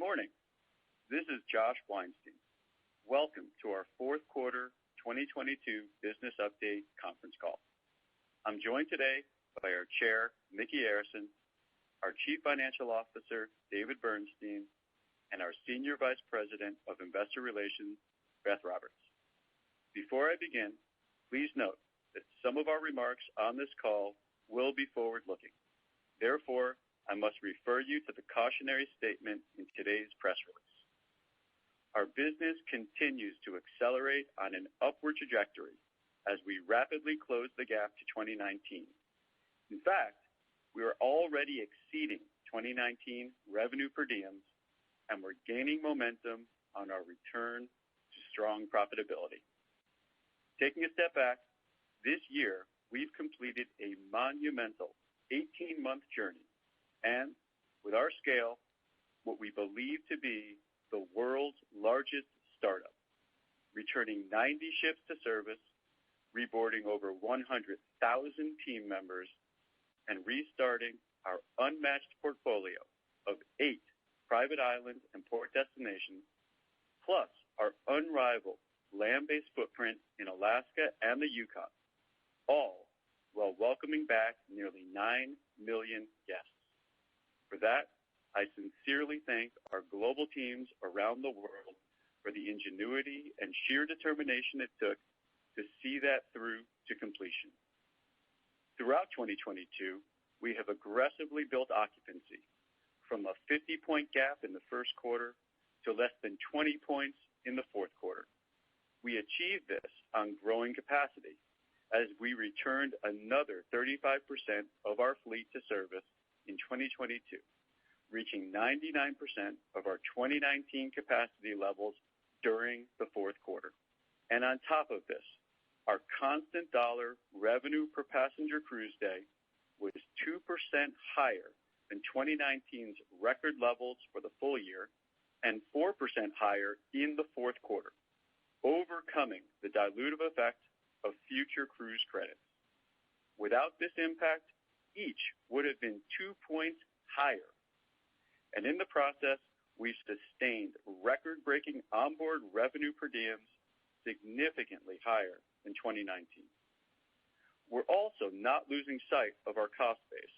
morning. This is Josh Weinstein. Welcome to our fourth quarter 2022 business update conference call. I'm joined today by our chair, Mickey Arison, our chief financial officer, David Bernstein, and our senior vice president of investor relations, Beth Roberts. Before I begin, please note that some of our remarks on this call will be forward-looking. Therefore, I must refer you to the cautionary statement in today's press release. Our business continues to accelerate on an upward trajectory as we rapidly close the gap to 2019. In fact, we are already exceeding 2019 revenue per diems, and we're gaining momentum on our return to strong profitability. Taking a step back, this year we've completed a monumental 18-month journey, and with our scale, what we believe to be the world's largest startup, returning 90 ships to service, reboarding over 100,000 team members, and restarting our unmatched portfolio of 8 private islands and port destinations, plus our unrivaled land-based footprint in Alaska and the Yukon, all while welcoming back nearly 9 million guests. For that, I sincerely thank our global teams around the world for the ingenuity and sheer determination it took to see that through to completion. Throughout 2022, we have aggressively built occupancy from a 50-point gap in the first quarter to less than 20 points in the fourth quarter. We achieved this on growing capacity as we returned another 35% of our fleet to service in 2022, reaching 99% of our 2019 capacity levels during the fourth quarter. And on top of this, our constant dollar revenue per passenger cruise day was 2% higher than 2019's record levels for the full year and 4% higher in the fourth quarter, overcoming the dilutive effect of future cruise credits. Without this impact, each would have been 2 points higher. And in the process, we've sustained record-breaking onboard revenue per diems significantly higher than 2019. We're also not losing sight of our cost base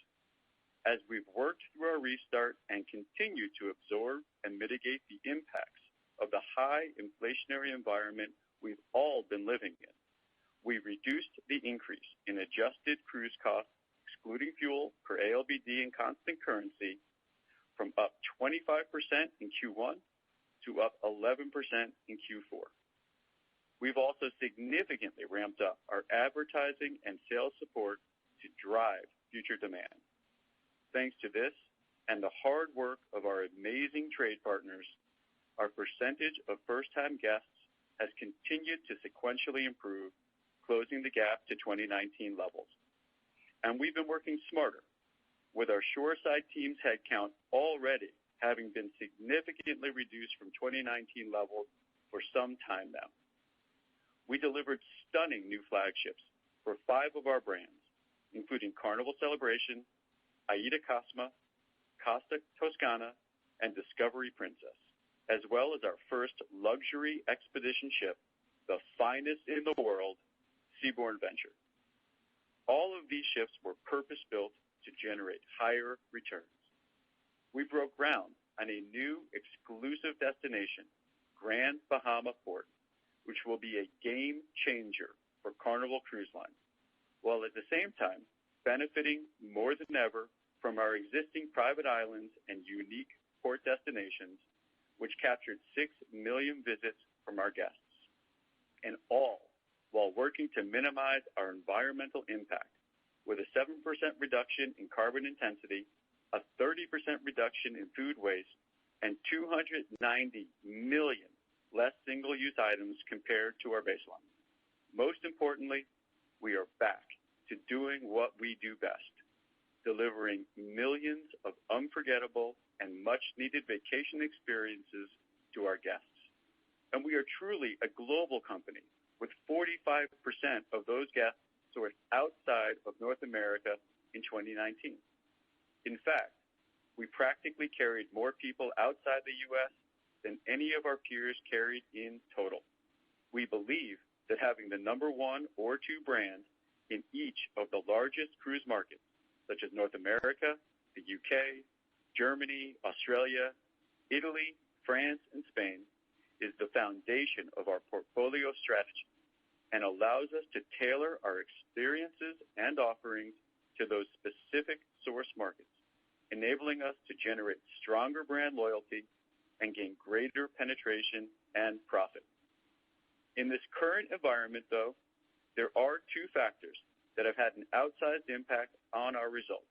as we've worked through our restart and continue to absorb and mitigate the impacts of the high inflationary environment we've all been living in. We reduced the increase in adjusted cruise costs, excluding fuel per ALBD in constant currency, from up 25% in Q1 to up 11% in Q4. We've also significantly ramped up our advertising and sales support to drive future demand. Thanks to this and the hard work of our amazing trade partners, our percentage of first-time guests has continued to sequentially improve, closing the gap to 2019 levels. And we've been working smarter, with our shoreside team's headcount already having been significantly reduced from 2019 levels for some time now. We delivered stunning new flagships for 5 of our brands, including Carnival Celebration, Aida Cosma, Costa Toscana, and Discovery Princess, as well as our first luxury expedition ship, the finest in the world, Seabourn Venture. All of these ships were purpose-built to generate higher returns. We broke ground on a new exclusive destination, Grand Bahama Port, which will be a game changer for Carnival Cruise Line, while at the same time benefiting more than ever from our existing private islands and unique port destinations, which captured 6 million visits from our guests, and all while working to minimize our environmental impact with a 7% reduction in carbon intensity, a 30% reduction in food waste, and 290 million less single-use items compared to our baseline. Most importantly, we are back to doing what we do best, delivering millions of unforgettable and much-needed vacation experiences to our guests. And we are truly a global company, with 45% of those guests sourced outside of North America in 2019. In fact, We practically carried more people outside the U.S. than any of our peers carried in total. We believe that having the number one or two brand in each of the largest cruise markets, such as North America, the UK, Germany, Australia, Italy, France, and Spain, is the foundation of our portfolio strategy and allows us to tailor our experiences and offerings to those specific source markets, enabling us to generate stronger brand loyalty and gain greater penetration and profit. In this current environment, though, there are two factors that have had an outsized impact on our results: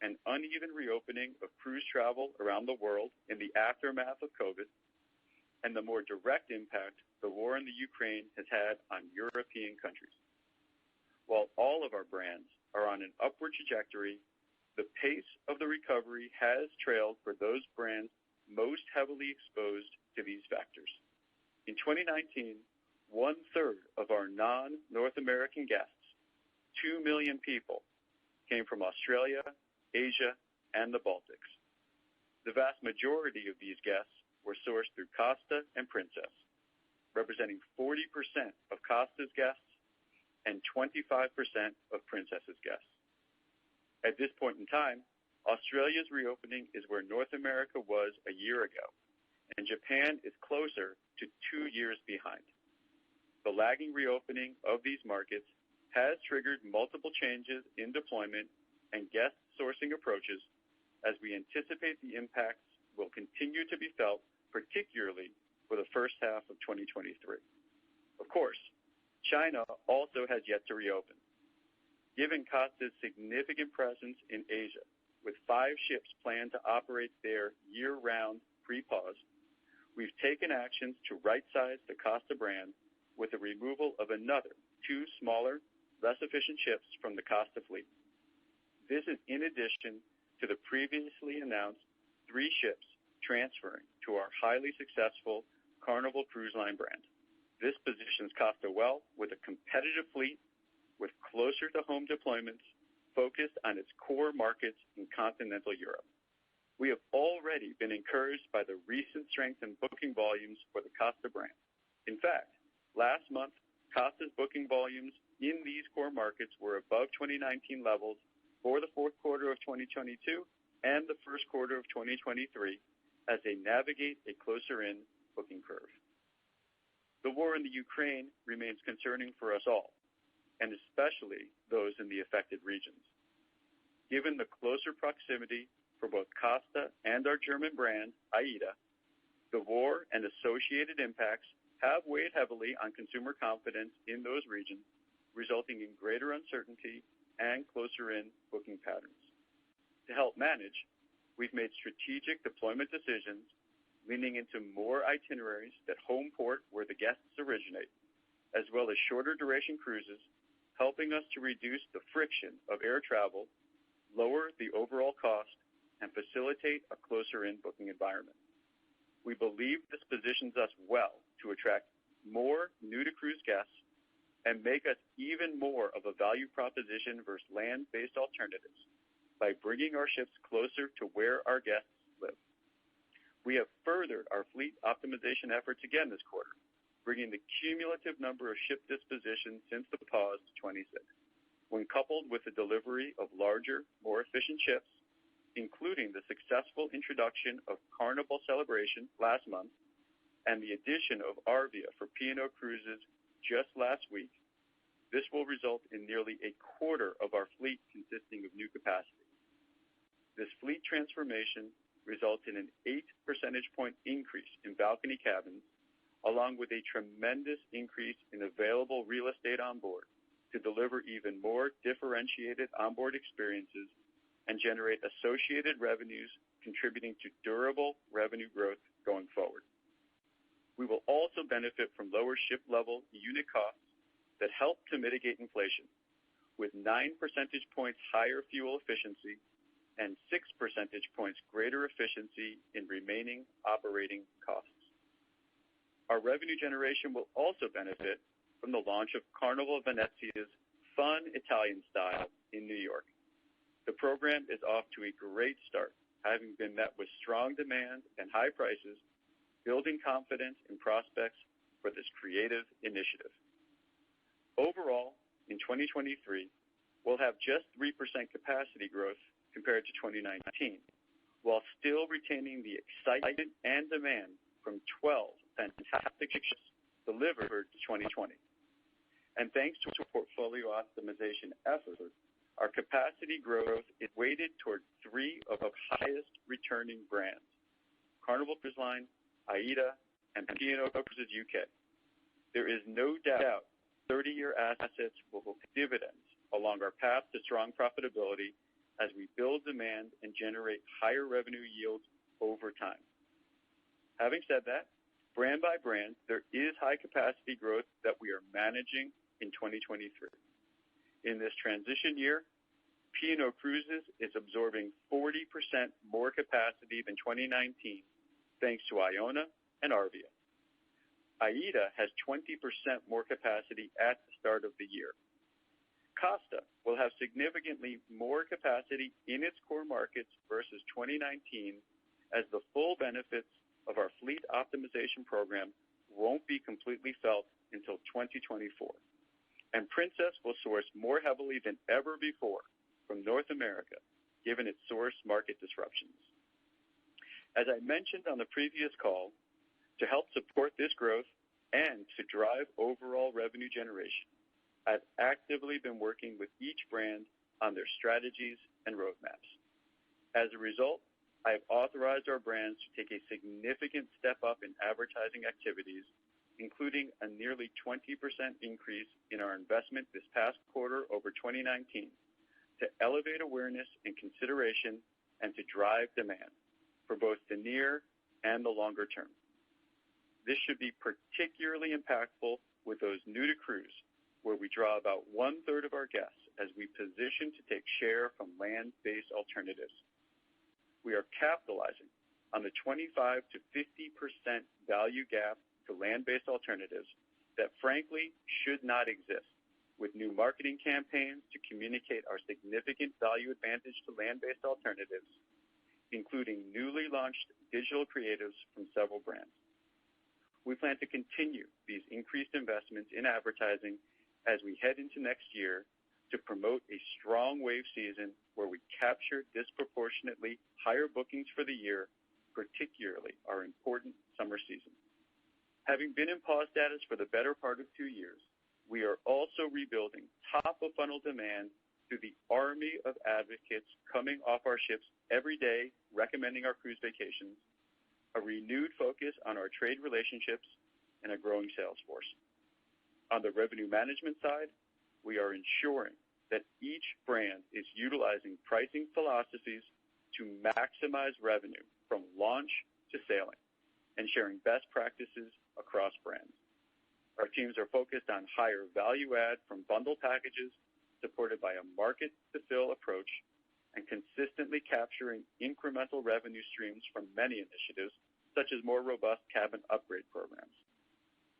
an uneven reopening of cruise travel around the world in the aftermath of COVID, and the more direct impact the war in the Ukraine has had on European countries. While all of our brands are on an upward trajectory, the pace of the recovery has trailed for those brands most heavily exposed to these factors. In 2019, 1/3 of our non-North American guests, 2 million people, came from Australia, Asia, and the Baltics. The vast majority of these guests were sourced through Costa and Princess, representing 40% of Costa's guests and 25% of Princess's guests. At this point in time, Australia's reopening is where North America was a year ago, and Japan is closer to 2 years behind. The lagging reopening of these markets has triggered multiple changes in deployment and guest sourcing approaches, as we anticipate the impacts will continue to be felt, particularly for the first half of 2023. Of course, China also has yet to reopen. Given Costa's significant presence in Asia, with 5 ships planned to operate there year-round pre-pause, we've taken actions to right-size the Costa brand with the removal of another 2 smaller, less efficient ships from the Costa fleet. This is in addition to the previously announced 3 ships transferring to our highly successful Carnival Cruise Line brand. This positions Costa well with a competitive fleet with closer-to-home deployments focused on its core markets in continental Europe. We have already been encouraged by the recent strength in booking volumes for the Costa brand. In fact, last month, Costa's booking volumes in these core markets were above 2019 levels for the fourth quarter of 2022 and the first quarter of 2023 as they navigate a closer-in booking curve. The war in the Ukraine remains concerning for us all, and especially those in the affected regions. Given the closer proximity for both Costa and our German brand, AIDA, the war and associated impacts have weighed heavily on consumer confidence in those regions, resulting in greater uncertainty and closer-in booking patterns. To help manage, we've made strategic deployment decisions, leaning into more itineraries that home port where the guests originate, as well as shorter duration cruises, helping us to reduce the friction of air travel, lower the overall cost, and facilitate a closer-in booking environment. We believe this positions us well to attract more new-to-cruise guests and make us even more of a value proposition versus land-based alternatives by bringing our ships closer to where our guests live. We have furthered our fleet optimization efforts again this quarter, bringing the cumulative number of ship dispositions since the pause to 26. When coupled with the delivery of larger, more efficient ships, including the successful introduction of Carnival Celebration last month and the addition of Arvia for P&O Cruises just last week, this will result in nearly a quarter of our fleet consisting of new capacity. This fleet transformation results in an 8 percentage point increase in balcony cabins, along with a tremendous increase in available real estate on board to deliver even more differentiated onboard experiences and generate associated revenues, contributing to durable revenue growth going forward. We will also benefit from lower ship-level unit costs that help to mitigate inflation, with 9 percentage points higher fuel efficiency and 6 percentage points greater efficiency in remaining operating costs. Our revenue generation will also benefit from the launch of Carnival Venezia's Fun Italian Style in New York. The program is off to a great start, having been met with strong demand and high prices, building confidence in prospects for this creative initiative. Overall, in 2023, we'll have just 3% capacity growth compared to 2019, while still retaining the excitement and demand from 12 fantastic ships delivered to 2020. And thanks to a portfolio optimization effort, our capacity growth is weighted toward three of our highest returning brands: Carnival Cruise Line, AIDA, and P&O Cruises UK. There is no doubt 30-year assets will pay dividends along our path to strong profitability as we build demand and generate higher revenue yields over time. Having said that, brand by brand, there is high capacity growth that we are managing in 2023. In this transition year, P&O Cruises is absorbing 40% more capacity than 2019 thanks to Iona and Arvia. AIDA has 20% more capacity at the start of the year. Costa will have significantly more capacity in its core markets versus 2019 as the full benefits of our fleet optimization program won't be completely felt until 2024. And Princess will source more heavily than ever before from North America, given its source market disruptions. As I mentioned on the previous call, to help support this growth and to drive overall revenue generation, I've actively been working with each brand on their strategies and roadmaps. As a result, I have authorized our brands to take a significant step up in advertising activities, including a nearly 20% increase in our investment this past quarter over 2019 to elevate awareness and consideration and to drive demand for both the near and the longer term. This should be particularly impactful with those new to cruise, where we draw about 1/3 of our guests as we position to take share from land-based alternatives. We are capitalizing on the 25 to 50% value gap to land-based alternatives that frankly should not exist, with new marketing campaigns to communicate our significant value advantage to land-based alternatives, including newly launched digital creatives from several brands. We plan to continue these increased investments in advertising as we head into next year to promote a strong wave season where we capture disproportionately higher bookings for the year, particularly our important summer season. Having been in pause status for the better part of 2 years, we are also rebuilding top-of-funnel demand through the army of advocates coming off our ships every day recommending our cruise vacations, a renewed focus on our trade relationships, and a growing sales force. On the revenue management side, we are ensuring that each brand is utilizing pricing philosophies to maximize revenue from launch to sailing and sharing best practices across brands. Our teams are focused on higher value add from bundle packages supported by a market-to-fill approach and consistently capturing incremental revenue streams from many initiatives, such as more robust cabin upgrade programs.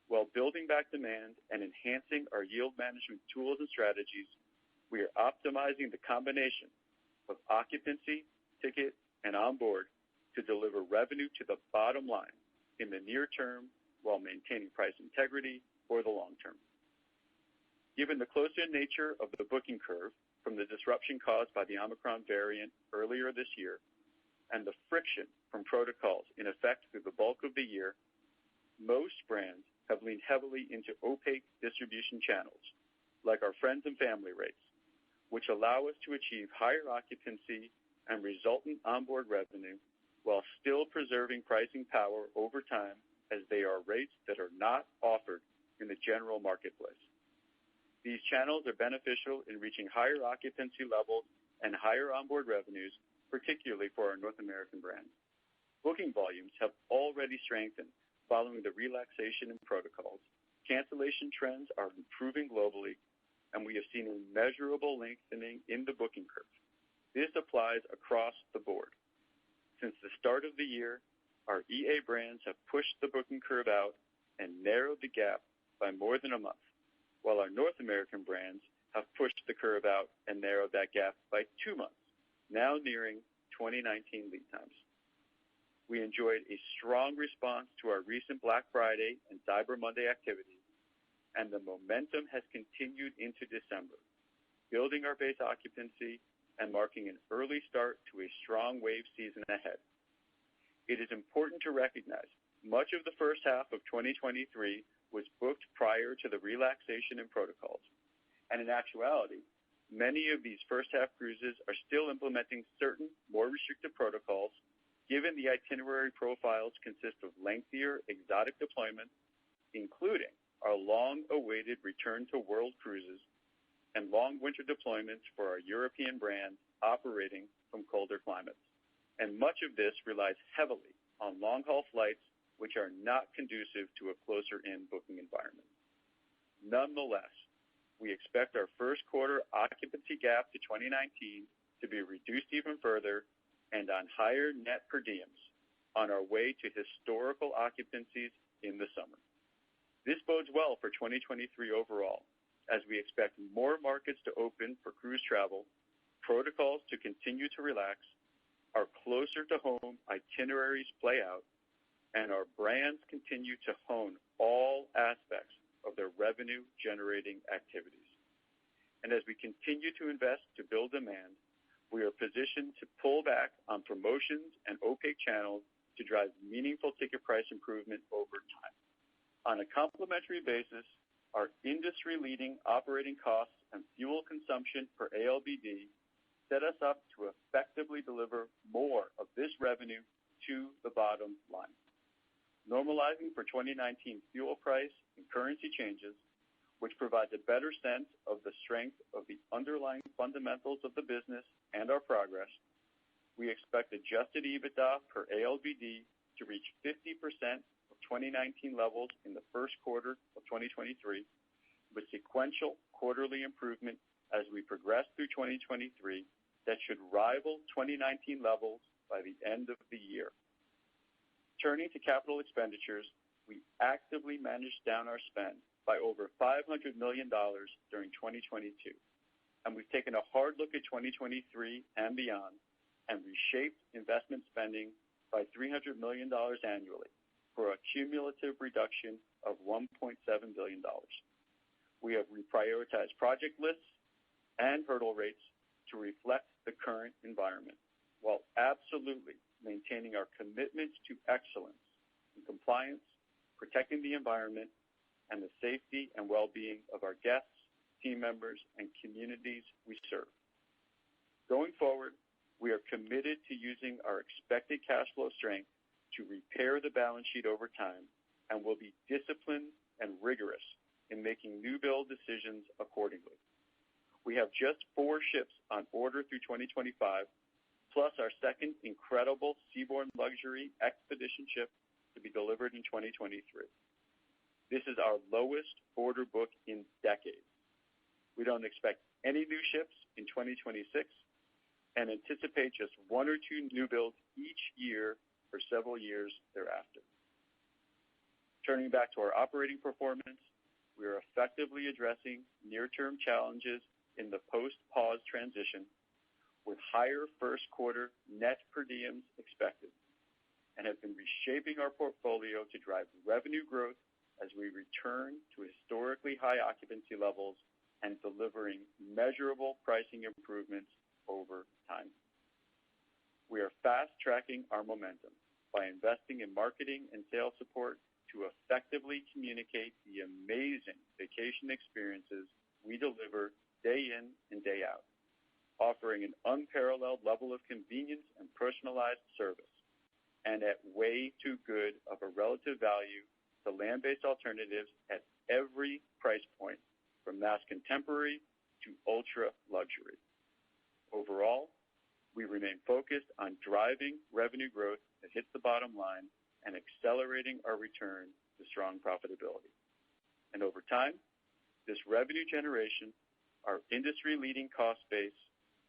While building back demand and enhancing our yield management tools and strategies, we are optimizing the combination of occupancy, ticket, and onboard to deliver revenue to the bottom line in the near term while maintaining price integrity for the long term. Given the close-in nature of the booking curve from the disruption caused by the Omicron variant earlier this year and the friction from protocols in effect through the bulk of the year, most brands have leaned heavily into opaque distribution channels, like our friends and family rates, which allow us to achieve higher occupancy and resultant onboard revenue while still preserving pricing power over time, as they are rates that are not offered in the general marketplace. These channels are beneficial in reaching higher occupancy levels and higher onboard revenues, particularly for our North American brands. Booking volumes have already strengthened following the relaxation in protocols. Cancellation trends are improving globally, and we have seen a measurable lengthening in the booking curve. This applies across the board. Since the start of the year, our EA brands have pushed the booking curve out and narrowed the gap by more than a month, while our North American brands have pushed the curve out and narrowed that gap by 2 months, now nearing 2019 lead times. We enjoyed a strong response to our recent Black Friday and Cyber Monday activities, and the momentum has continued into December, building our base occupancy and marking an early start to a strong wave season ahead. It is important to recognize much of the first half of 2023 was booked prior to the relaxation in protocols, and in actuality, many of these first-half cruises are still implementing certain more restrictive protocols, given the itinerary profiles consist of lengthier exotic deployments, including our long-awaited return to world cruises and long winter deployments for our European brands operating from colder climates. And much of this relies heavily on long-haul flights, which are not conducive to a closer-in booking environment. Nonetheless, we expect our first quarter occupancy gap to 2019 to be reduced even further and on higher net per diems on our way to historical occupancies in the summer. This bodes well for 2023 overall, as we expect more markets to open for cruise travel, protocols to continue to relax, our closer to home itineraries play out, and our brands continue to hone all aspects of their revenue-generating activities. And as we continue to invest to build demand, we are positioned to pull back on promotions and opaque channels to drive meaningful ticket price improvement over time. On a complementary basis, our industry-leading operating costs and fuel consumption per ALBD set us up to effectively deliver more of this revenue to the bottom line. Normalizing for 2019 fuel price and currency changes, which provides a better sense of the strength of the underlying fundamentals of the business and our progress, we expect adjusted EBITDA per ALBD to reach 50% of 2019 levels in the first quarter of 2023, with sequential quarterly improvement as we progress through 2023 that should rival 2019 levels by the end of the year. Turning to capital expenditures, we actively managed down our spend by over $500 million during 2022, and we've taken a hard look at 2023 and beyond and reshaped investment spending by $300 million annually for a cumulative reduction of $1.7 billion. We have reprioritized project lists and hurdle rates to reflect the current environment, while absolutely maintaining our commitments to excellence in compliance, protecting the environment, and the safety and well-being of our guests, team members, and communities we serve. Going forward, we are committed to using our expected cash flow strength to repair the balance sheet over time and will be disciplined and rigorous in making new build decisions accordingly. We have just 4 ships on order through 2025, plus our second incredible seaborne luxury expedition ship to be delivered in 2023. This is our lowest order book in decades. We don't expect any new ships in 2026 and anticipate just 1 or 2 new builds each year for several years thereafter. Turning back to our operating performance, we are effectively addressing near-term challenges in the post-pause transition with higher first quarter net per diems expected and have been reshaping our portfolio to drive revenue growth as we return to historically high occupancy levels and delivering measurable pricing improvements over time. We are fast-tracking our momentum by investing in marketing and sales support to effectively communicate the amazing vacation experiences we deliver day in and day out, offering an unparalleled level of convenience and personalized service, and at way too good of a relative value to land-based alternatives at every price point, from mass contemporary to ultra luxury. Overall, we remain focused on driving revenue growth that hits the bottom line and accelerating our return to strong profitability. And over time, this revenue generation, our industry-leading cost base,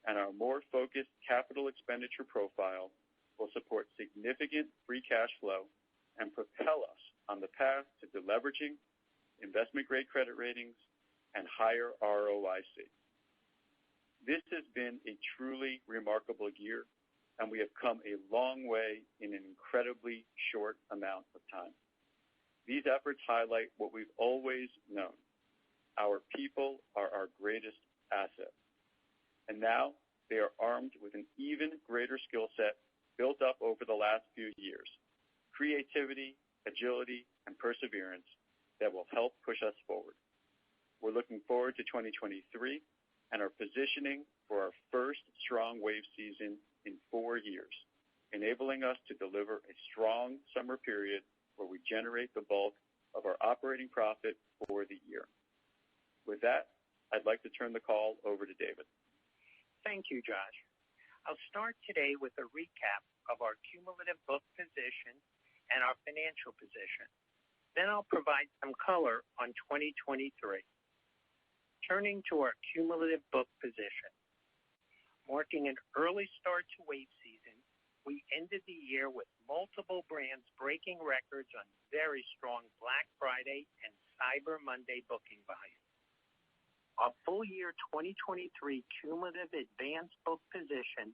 and our more focused capital expenditure profile will support significant free cash flow and propel us on the path to deleveraging, investment-grade credit ratings, and higher ROIC. This has been a truly remarkable year, and we have come a long way in an incredibly short amount of time. These efforts highlight what we've always known. Our people are our greatest asset. And now they are armed with an even greater skill set built up over the last few years, creativity, agility, and perseverance that will help push us forward. We're looking forward to 2023 and are positioning for our first strong wave season in 4 years, enabling us to deliver a strong summer period where we generate the bulk of our operating profit for the year. With that, I'd like to turn the call over to David. Thank you, Josh. I'll start today with a recap of our cumulative book position and our financial position. Then I'll provide some color on 2023. Turning to our cumulative book position. Marking an early start to wave season, we ended the year with multiple brands breaking records on very strong Black Friday and Cyber Monday booking volume. Our full year 2023 cumulative advanced book position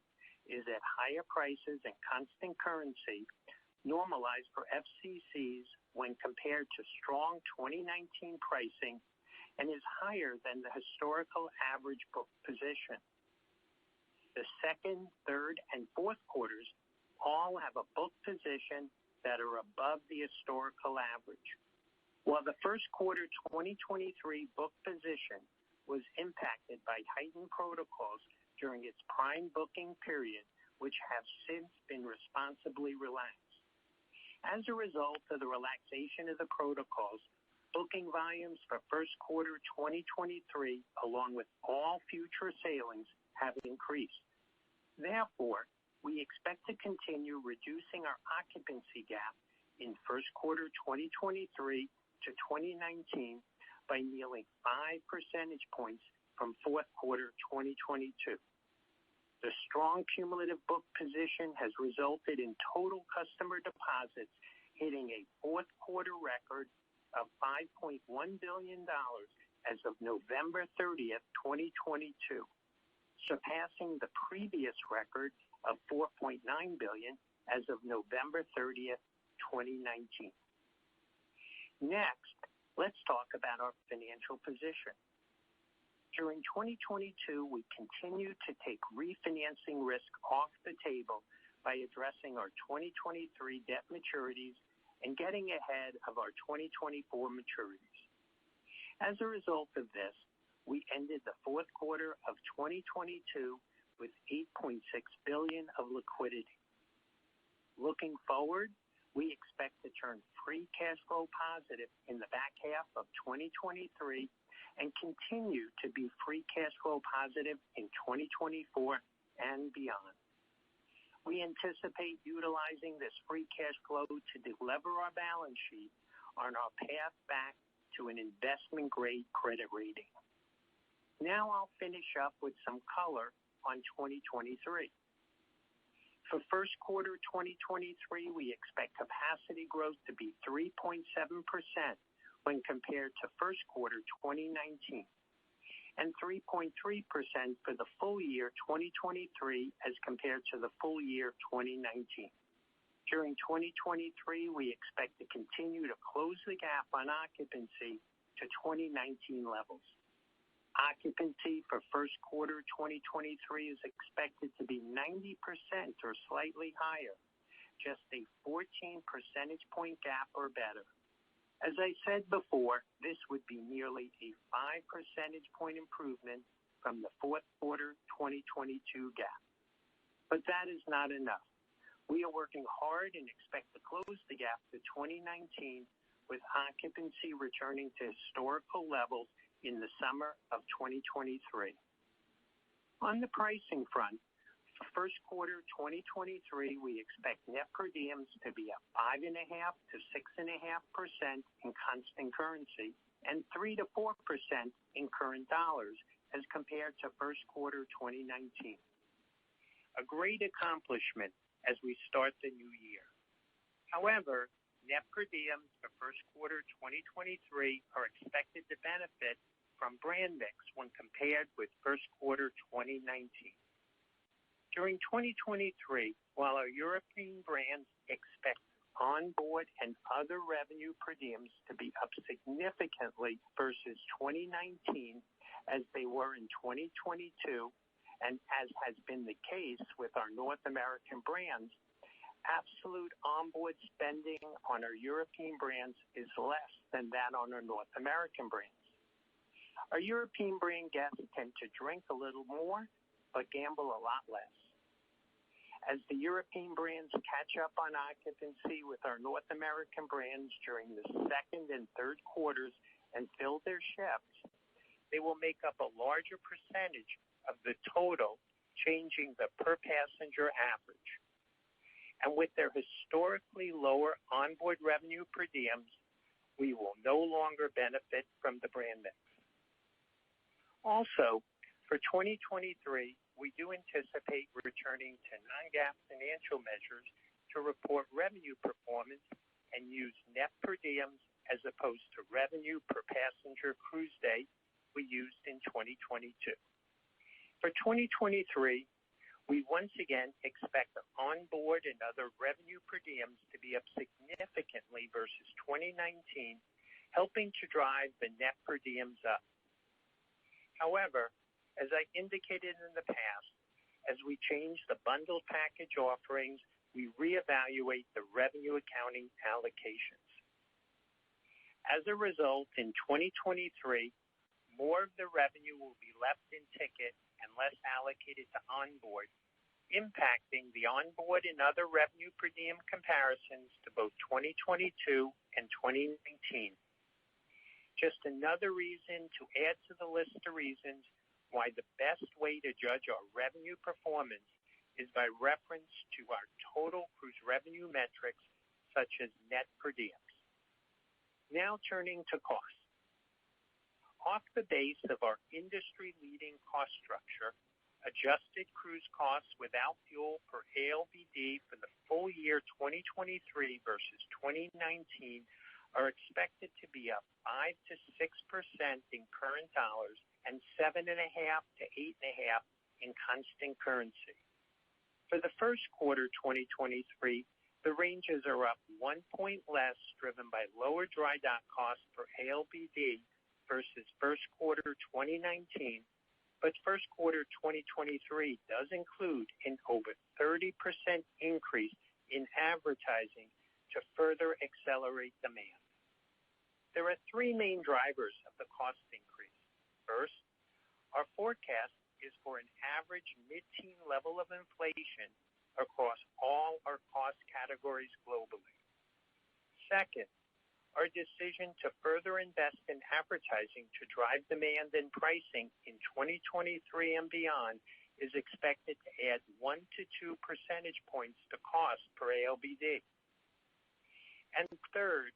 is at higher prices and constant currency, normalized for FCCs when compared to strong 2019 pricing, and is higher than the historical average book position. The second, third, and fourth quarters all have a book position that are above the historical average. While the first quarter 2023 book position was impacted by heightened protocols during its prime booking period, which have since been responsibly relaxed. As a result of the relaxation of the protocols, booking volumes for first quarter 2023, along with all future sailings, have increased. Therefore, we expect to continue reducing our occupancy gap in first quarter 2023 to 2019 by nearly 5 percentage points from fourth quarter 2022. The strong cumulative book position has resulted in total customer deposits hitting a fourth quarter record of $5.1 billion as of November 30th, 2022, surpassing the previous record of $4.9 billion as of November 30th, 2019. Next, let's talk about our financial position. During 2022, we continued to take refinancing risk off the table by addressing our 2023 debt maturities and getting ahead of our 2024 maturities. As a result of this, we ended the fourth quarter of 2022 with $8.6 billion of liquidity. Looking forward, we expect to turn free cash flow positive in the back half of 2023 and continue to be free cash flow positive in 2024 and beyond. We anticipate utilizing this free cash flow to delever our balance sheet on our path back to an investment-grade credit rating. Now I'll finish up with some color on 2023. For first quarter 2023, we expect capacity growth to be 3.7% when compared to first quarter 2019, and 3.3% for the full year 2023 as compared to the full year 2019. During 2023, we expect to continue to close the gap on occupancy to 2019 levels. Occupancy for first quarter 2023 is expected to be 90% or slightly higher, just a 14 percentage point gap or better. As I said before, this would be nearly a 5 percentage point improvement from the fourth quarter 2022 gap. But that is not enough. We are working hard and expect to close the gap to 2019 with occupancy returning to historical levels in the summer of 2023. On the pricing front, for first quarter 2023, we expect net per diems to be up 5.5% to 6.5% in constant currency and 3 to 4% in current dollars as compared to first quarter 2019. A great accomplishment as we start the new year. However, net per diems for first quarter 2023 are expected to benefit from brand mix when compared with first quarter 2019. During 2023, while our European brands expect onboard and other revenue per diems to be up significantly versus 2019 as they were in 2022, and as has been the case with our North American brands, absolute onboard spending on our European brands is less than that on our North American brands. Our European brand guests tend to drink a little more, but gamble a lot less. As the European brands catch up on occupancy with our North American brands during the second and third quarters and fill their ships, they will make up a larger percentage of the total, changing the per passenger average. And with their historically lower onboard revenue per diems, we will no longer benefit from the brand mix. Also, for 2023, we do anticipate returning to non-GAAP financial measures to report revenue performance and use net per diems as opposed to revenue per passenger cruise day we used in 2022. For 2023, we once again expect the onboard and other revenue per diems to be up significantly versus 2019, helping to drive the net per diems up. However, as I indicated in the past, as we change the bundled package offerings, we reevaluate the revenue accounting allocations. As a result, in 2023, more of the revenue will be left in ticket and less allocated to onboard, impacting the onboard and other revenue per diem comparisons to both 2022 and 2019. Just another reason to add to the list of reasons why the best way to judge our revenue performance is by reference to our total cruise revenue metrics, such as net per diems. Now turning to costs. Off the base of our industry-leading cost structure, adjusted cruise costs without fuel per ALBD for the full year 2023 versus 2019 are expected to be up 5 to 6% in current dollars and 7.5 to 8.5 in constant currency. For the first quarter 2023, the ranges are up 1 point less, driven by lower dry dock costs per ALBD versus first quarter 2019, but first quarter 2023 does include an over 30% increase in advertising to further accelerate demand. There are three main drivers of the cost increase. First, our forecast is for an average mid-teen level of inflation across all our cost categories globally. Second, our decision to further invest in advertising to drive demand and pricing in 2023 and beyond is expected to add 1 to 2 percentage points to cost per ALBD. And third,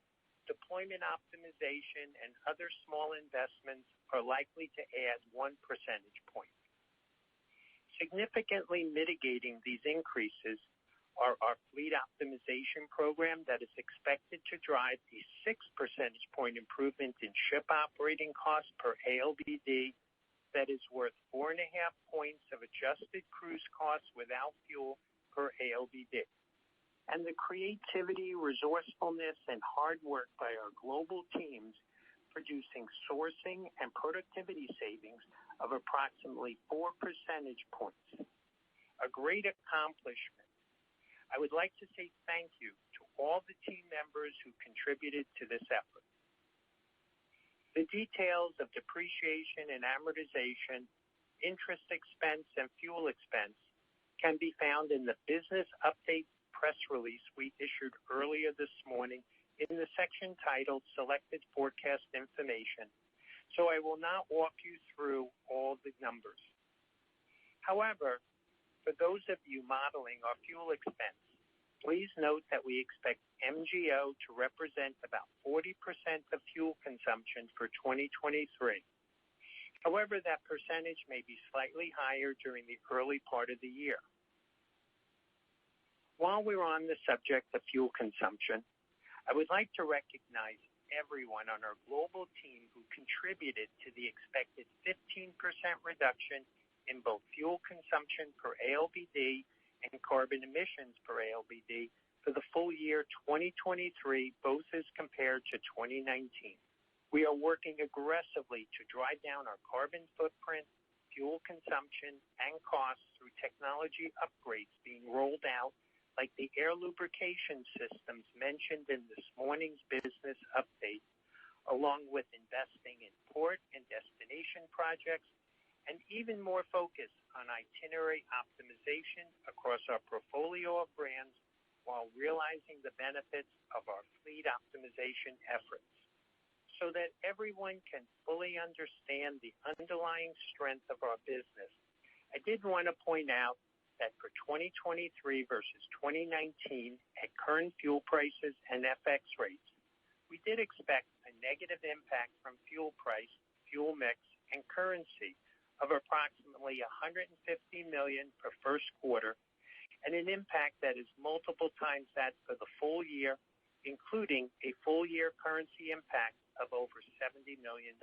deployment optimization and other small investments are likely to add 1 percentage point. Significantly mitigating these increases are our fleet optimization program that is expected to drive a 6 percentage point improvement in ship operating costs per ALBD that is worth 4.5 points of adjusted cruise costs without fuel per ALBD. And the creativity, resourcefulness, and hard work by our global teams producing sourcing and productivity savings of approximately 4 percentage points. A great accomplishment. I would like to say thank you to all the team members who contributed to this effort. The details of depreciation and amortization, interest expense, and fuel expense can be found in the business update press release we issued earlier this morning in the section titled Selected Forecast Information, so I will not walk you through all the numbers. However, for those of you modeling our fuel expense, please note that we expect MGO to represent about 40% of fuel consumption for 2023. However, that percentage may be slightly higher during the early part of the year. While we're on the subject of fuel consumption, I would like to recognize everyone on our global team who contributed to the expected 15% reduction in both fuel consumption per ALBD and carbon emissions per ALBD for the full year 2023, both as compared to 2019. We are working aggressively to drive down our carbon footprint, fuel consumption, and costs through technology upgrades being rolled out, like the air lubrication systems mentioned in this morning's business update, along with investing in port and destination projects, and even more focus on itinerary optimization across our portfolio of brands while realizing the benefits of our fleet optimization efforts. So that everyone can fully understand the underlying strength of our business, I did want to point out that for 2023 versus 2019 at current fuel prices and FX rates, we did expect a negative impact from fuel price, fuel mix, and currency of approximately $150 million per first quarter, and an impact that is multiple times that for the full year, including a full-year currency impact of over $70 million.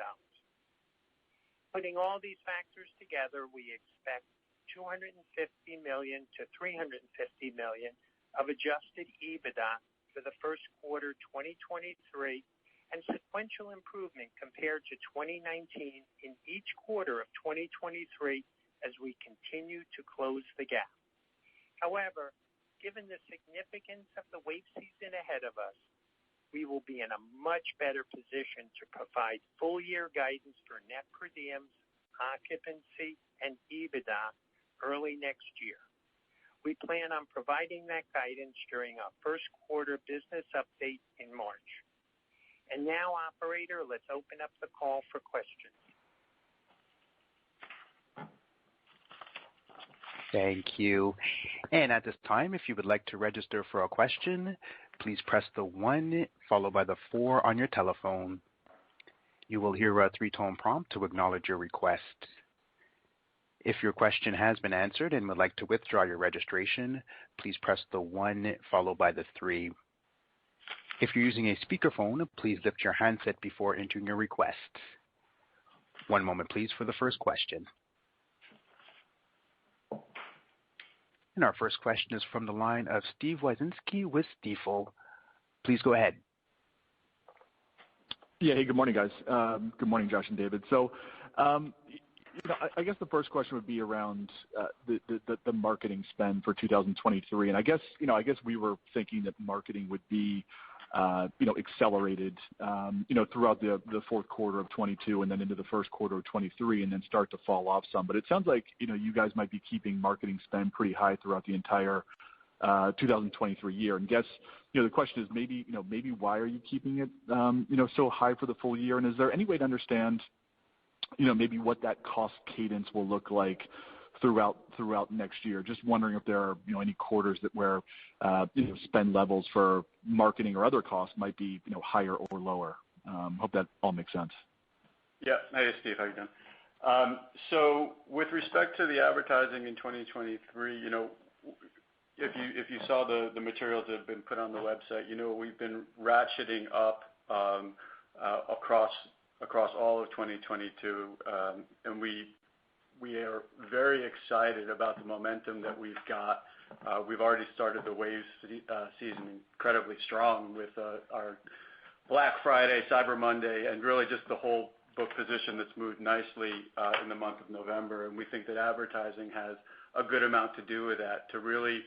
Putting all these factors together, we expect $250 million to $350 million of adjusted EBITDA for the first quarter 2023, and sequential improvement compared to 2019 in each quarter of 2023 as we continue to close the gap. However, given the significance of the wave season ahead of us, we will be in a much better position to provide full-year guidance for net per diems, occupancy, and EBITDA early next year. We plan on providing that guidance during our first quarter business update in March. And now, operator, let's open up the call for questions. Thank you. And at this time, if you would like to register for a question, please press the 1 followed by the 4 on your telephone. You will hear a 3-tone prompt to acknowledge your request. If your question has been answered and would like to withdraw your registration, please press the 1 followed by the 3. If you're using a speakerphone, please lift your handset before entering your request. One moment, please, for the first question. And our first question is from the line of Steve Wieczynski with Stifel. Please go ahead. Yeah, hey, good morning, guys. Good morning, Josh and David. So, I guess the first question would be around the marketing spend for 2023, and I guess we were thinking that marketing would be accelerated, throughout the fourth quarter of 22 and then into the first quarter of 23 and then start to fall off some. But it sounds like, you guys might be keeping marketing spend pretty high throughout the entire 2023 year. And guess, the question is maybe why are you keeping it, so high for the full year? And is there any way to understand, maybe what that cost cadence will look like throughout next year? Just wondering if there are, any quarters where spend levels for marketing or other costs might be, higher or lower. Hope that all makes sense. Yeah. Hey, Steve, how you doing? So with respect to the advertising in 2023, if you saw the materials that have been put on the website, we've been ratcheting up across all of 2022, and we are very excited about the momentum that we've got. We've already started the wave season incredibly strong with our Black Friday, Cyber Monday, and really just the whole book position that's moved nicely in the month of November. And we think that advertising has a good amount to do with that, to really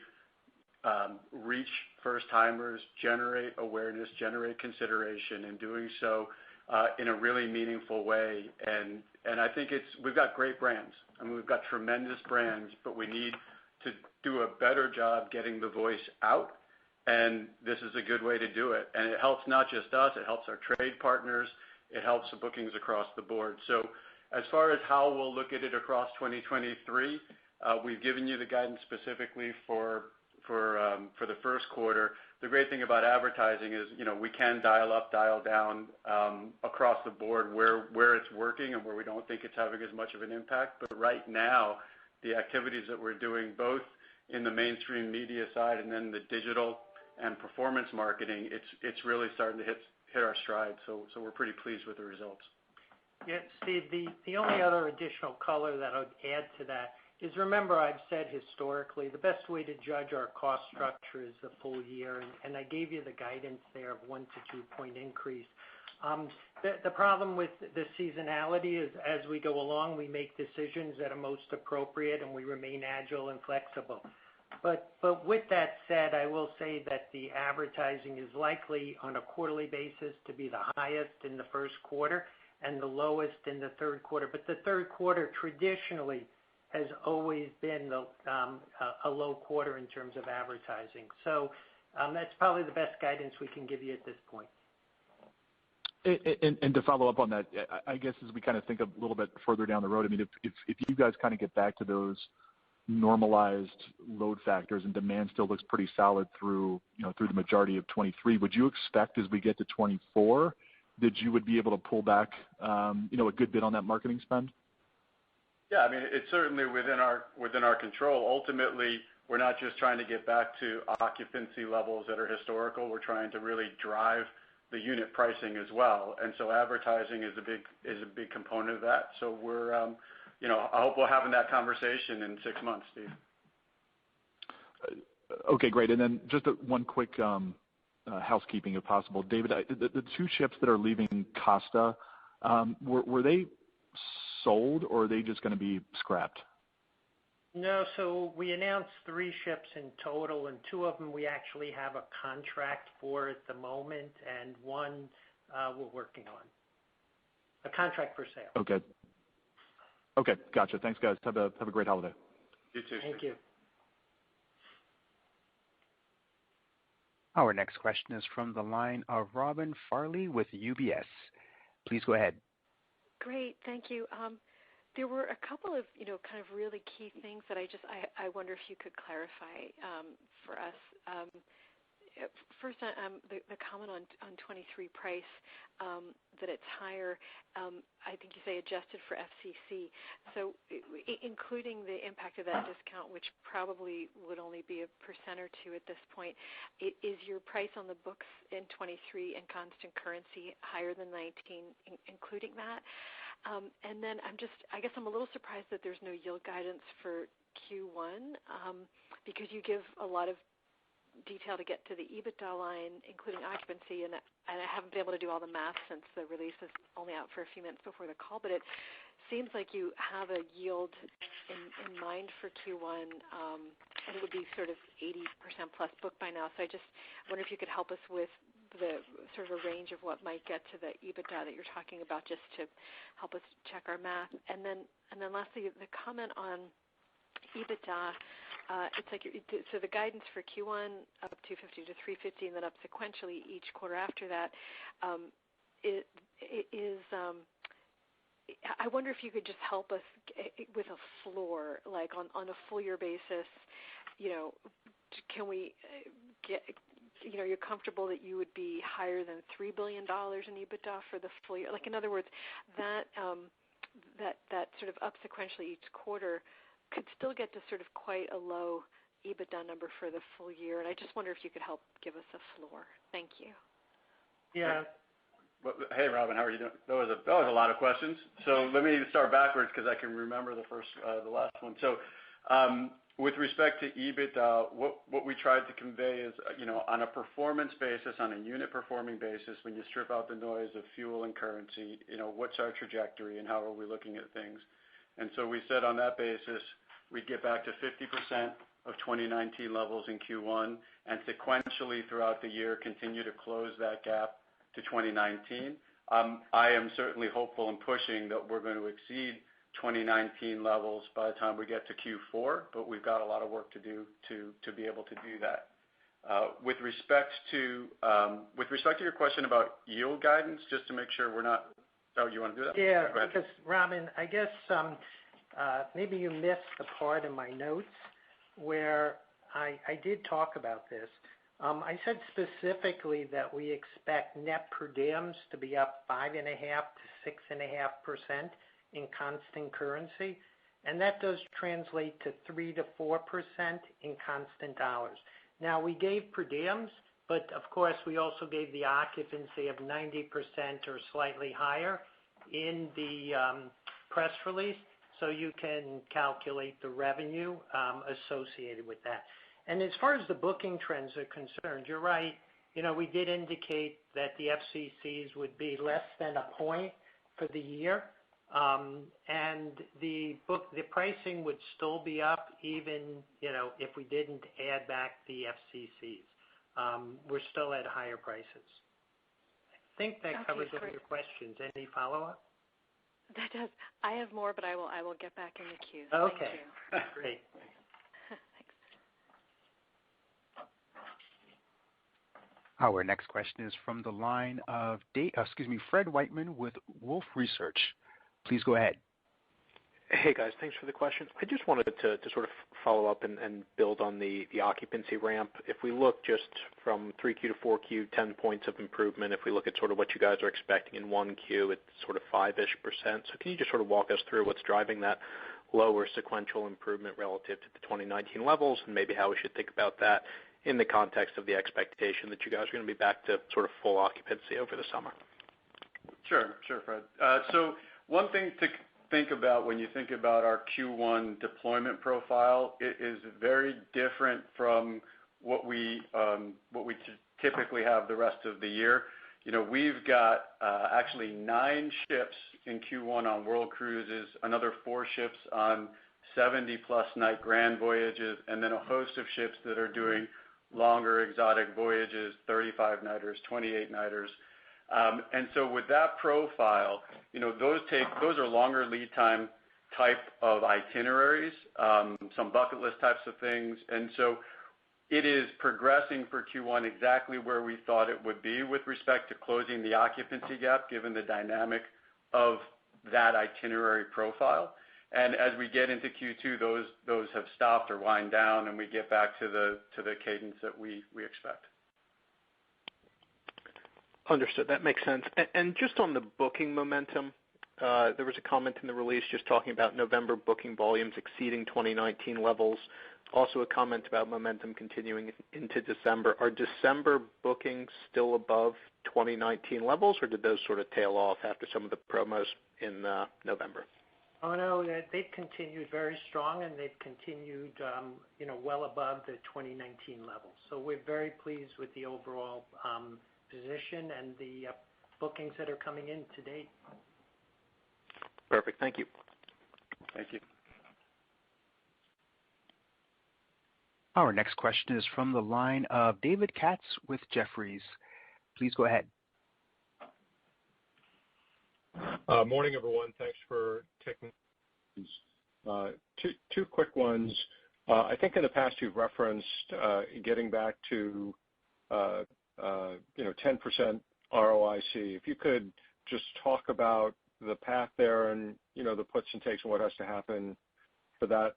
reach first-timers, generate awareness, generate consideration, and doing so in a really meaningful way. And I think we've got great brands. I mean, we've got tremendous brands, but we need to do a better job getting the voice out, and this is a good way to do it. And it helps not just us, it helps our trade partners, it helps the bookings across the board. So as far as how we'll look at it across 2023, we've given you the guidance specifically for the first quarter. The great thing about advertising is, we can dial up, dial down across the board where it's working and where we don't think it's having as much of an impact. But right now, the activities that we're doing, both in the mainstream media side and then the digital and performance marketing, it's really starting to hit our stride. So we're pretty pleased with the results. Yeah, Steve, the only other additional color that I would add to that is, remember, I've said historically the best way to judge our cost structure is the full year, and I gave you the guidance there of 1 to 2 point increase. The problem with the seasonality is as we go along, we make decisions that are most appropriate and we remain agile and flexible. But with that said, I will say that the advertising is likely on a quarterly basis to be the highest in the first quarter and the lowest in the third quarter. But the third quarter traditionally has always been a low quarter in terms of advertising. So that's probably the best guidance we can give you at this point. And to follow up on that, I guess as we kind of think a little bit further down the road, I mean, if you guys kind of get back to those normalized load factors and demand still looks pretty solid through the majority of 23, would you expect as we get to 24 that you would be able to pull back, a good bit on that marketing spend? Yeah, I mean, it's certainly within our control. Ultimately, we're not just trying to get back to occupancy levels that are historical. We're trying to really drive the unit pricing as well, and so advertising is a big component of that. So we're, I hope we're having that conversation in 6 months, Steve. Okay, great. And then just one quick housekeeping, if possible, David. The 2 ships that are leaving Costa, were they sold or are they just going to be scrapped? No, so we announced 3 ships in total, and 2 of them we actually have a contract for at the moment, and 1 we're working on. A contract for sale. Okay, gotcha. Thanks, guys. Have a great holiday. You too, Steve. Thank you. Our next question is from the line of Robin Farley with UBS. Please go ahead. Great, thank you. There were a couple of, kind of really key things that I wonder if you could clarify for us. First, the comment on 23 price, that it's higher, I think you say adjusted for FCC. So including the impact of that discount, which probably would only be 1% or 2% at this point, is your price on the books in 23 in constant currency higher than 19, including that? And then I guess I'm a little surprised that there's no yield guidance for Q1 because you give a lot of detail to get to the EBITDA line, including occupancy, and I haven't been able to do all the math since the release is only out for a few minutes before the call, but it seems like you have a yield in mind for Q1, and it would be sort of 80% plus booked by now. So I just wonder if you could help us with the sort of a range of what might get to the EBITDA that you're talking about, just to help us check our math. And then lastly, the comment on EBITDA. It's like so the guidance for Q1 up 250 to 350, and then up sequentially each quarter after that. It is. I wonder if you could just help us with a floor, like on a full year basis. Can we get? You're comfortable that you would be higher than $3 billion in EBITDA for the full year? Like, in other words, that sort of up sequentially each quarter could still get to sort of quite a low EBITDA number for the full year. And I just wonder if you could help give us a floor. Thank you. Yeah. Well, hey, Robin, how are you doing? That was a lot of questions. So let me start backwards because I can remember the last one. So with respect to EBITDA, what we tried to convey is, on a performance basis, on a unit performing basis, when you strip out the noise of fuel and currency, what's our trajectory and how are we looking at things? And so we said on that basis, we'd get back to 50% of 2019 levels in Q1 and sequentially throughout the year continue to close that gap to 2019. I am certainly hopeful and pushing that we're going to exceed 2019 levels by the time we get to Q4, but we've got a lot of work to do to be able to do that. With respect to your question about yield guidance, just to make sure we're not. Oh, you want to do that? Yeah, because Robin, I guess maybe you missed the part in my notes where I did talk about this. I said specifically that we expect net per diems to be up 5.5% to 6.5% in constant currency, and that does translate to 3 to 4% in constant dollars. Now, we gave per diems, but of course we also gave the occupancy of 90% or slightly higher, in the press release, so you can calculate the revenue associated with that. And as far as the booking trends are concerned, you're right. We did indicate that the FCCs would be less than a point for the year, and the pricing would still be up even if we didn't add back the FCCs. We're still at higher prices. I think that covers all your questions. Any follow-up? That does. I have more, but I will get back in the queue. Okay. Thank you. Great. Our next question is from the line of Fred Whiteman with Wolfe Research. Please go ahead. Hey, guys. Thanks for the question. I just wanted to sort of follow up and build on the occupancy ramp. If we look just from 3Q to 4Q, 10 points of improvement. If we look at sort of what you guys are expecting in 1Q, it's sort of 5-ish%. So can you just sort of walk us through what's driving that lower sequential improvement relative to the 2019 levels, and maybe how we should think about that in the context of the expectation that you guys are going to be back to sort of full occupancy over the summer? Sure, Fred. So one thing to think about when you think about our Q1 deployment profile, it is very different from what we typically have the rest of the year. We've got actually 9 ships in Q1 on World Cruises, another 4 ships on 70-plus night grand voyages, and then a host of ships that are doing longer exotic voyages, 35-nighters, 28-nighters. And so with that profile, those are longer lead time type of itineraries, some bucket list types of things. And so it is progressing for Q1 exactly where we thought it would be with respect to closing the occupancy gap, given the dynamic of that itinerary profile. And as we get into Q2, those have stopped or wind down, and we get back to the cadence that we expect. Understood. That makes sense. And just on the booking momentum, there was a comment in the release just talking about November booking volumes exceeding 2019 levels. Also a comment about momentum continuing into December. Are December bookings still above 2019 levels, or did those sort of tail off after some of the promos in November? Oh, no, they've continued very strong, and they've continued, well above the 2019 levels. So we're very pleased with the overall position and the bookings that are coming in to date. Perfect. Thank you. Thank you. Our next question is from the line of David Katz with Jefferies. Please go ahead. Morning, everyone. Thanks for taking two quick ones. I think in the past you've referenced getting back to 10% ROIC. If you could just talk about the path there and the puts and takes and what has to happen for that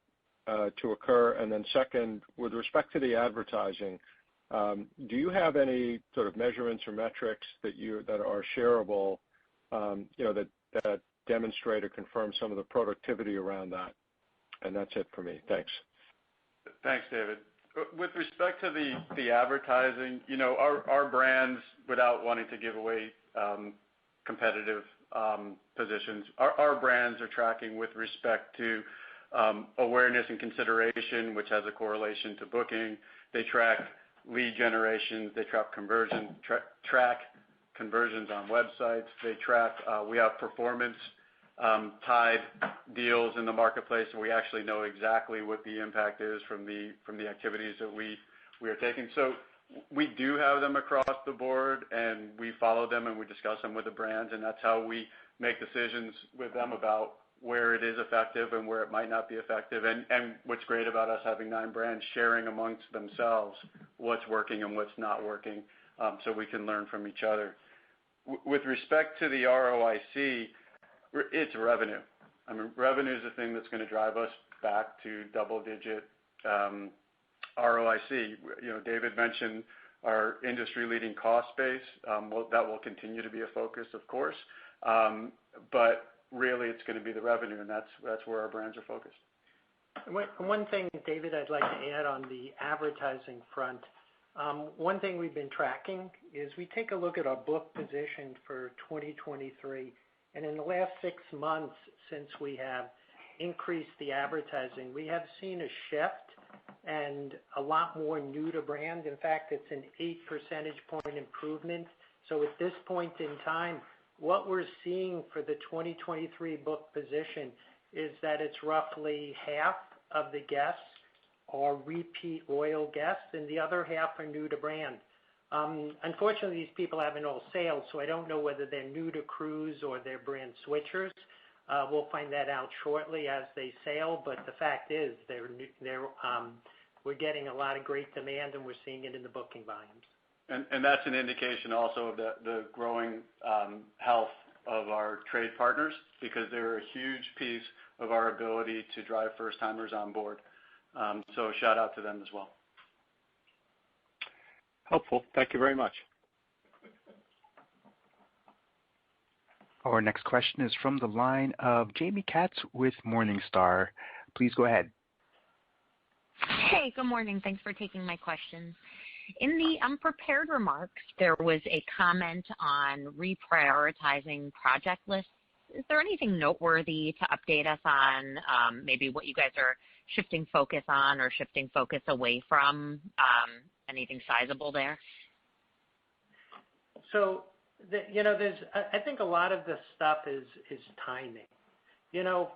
to occur. And then second, with respect to the advertising, do you have any sort of measurements or metrics that are shareable, that demonstrate or confirm some of the productivity around that? And that's it for me. Thanks. Thanks, David. With respect to the advertising, our brands, without wanting to give away competitive positions, our brands are tracking with respect to awareness and consideration, which has a correlation to booking. They track lead generation. They track conversions on websites. They track. We have performance tied deals in the marketplace, and we actually know exactly what the impact is from the activities that we are taking. So we do have them across the board, and we follow them and we discuss them with the brands, and that's how we make decisions with them about where it is effective and where it might not be effective. And what's great about us having 9 brands sharing amongst themselves what's working and what's not working, so we can learn from each other. With respect to the ROIC, it's revenue. I mean, revenue is the thing that's going to drive us back to double-digit ROIC. David mentioned our industry-leading cost base. That will continue to be a focus, of course, but really it's going to be the revenue, and that's where our brands are focused. One thing, David, I'd like to add on the advertising front. One thing we've been tracking is we take a look at our book position for 2023, And in the last 6 months, since we have increased the advertising, we have seen a shift and a lot more new to brand. In fact, it's an 8 percentage point improvement. So at this point in time, what we're seeing for the 2023 book position is that it's roughly half of the guests are repeat loyal guests, and the other half are new to brand. Unfortunately, these people haven't all sailed, so I don't know whether they're new to cruise or they're brand switchers. We'll find that out shortly as they sail, but the fact is we're getting a lot of great demand, and we're seeing it in the booking volumes. And that's an indication also of the growing health of our trade partners, because they're a huge piece of our ability to drive first-timers on board. So shout out to them as well. Helpful. Thank you very much. Our next question is from the line of Jamie Katz with Morningstar. Please go ahead. Hey, good morning. Thanks for taking my questions. In the unprepared remarks, there was a comment on reprioritizing project lists. Is there anything noteworthy to update us on, maybe what you guys are shifting focus on or shifting focus away from? Anything sizable there? So, I think a lot of this stuff is timing.